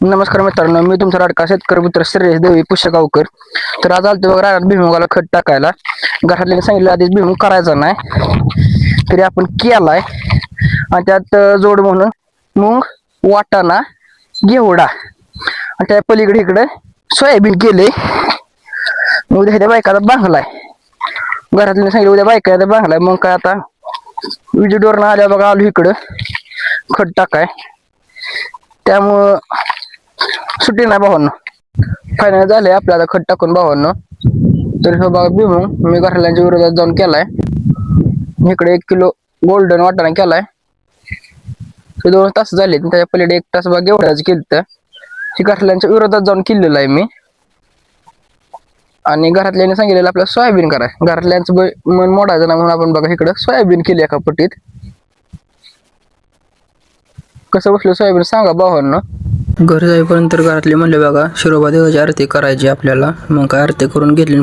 नमस्कार मित्रांनो, मी तुमचा लाडका शेतकरी मित्र श्रेयस देवी पुष्यगावकर. तर आज आलतो बघा रानात भुईमुगाला खत टाकायला. घरातल्याने सांगितलं आधीच भुईमुग करायचा नाही, तरी आपण केलाय. आणि त्यात जोड म्हणून मूग, वाटाणा, घेवडा आणि त्या पलीकडे इकडे सोयाबीन केले. उद्या त्या बायकाचा बांगलाय. घरातल्याने सांगितलं उद्या बायका बांगलाय. मग काय आता विजेडोरनं आल्या बघा आलो इकडं खत टाकाय. त्यामुळं सुट्टी नाही भावांनो. फायनल झाले आपल्याला खत टाकून भावांनो. तरी हो बघा भुईमुग मी घरातल्यांच्या विरोधात जाऊन केलाय. इकडे 1 किलो गोल्डन वाटाणा केलाय. ते 2 तास झाले. त्याच्या पलीकडे 1 तास बघा एवढ्याच केलं तर ही घरातल्यांच्या विरोधात जाऊन केलेलं आहे मी. आणि घरातल्याने सांगितलेलं आपल्याला सोयाबीन कराय. घरातल्यांचं मन मोडायचं ना म्हणून आपण बघा इकडं सोयाबीन केली एका पट्टीत. कसं बसलं सोयाबीन सांगा भावांनो. घरी जाईपर्यंत घरातले म्हणले बघा शिरोबा देवाची आरती करायची आपल्याला. मग काय आरती करून घेतली.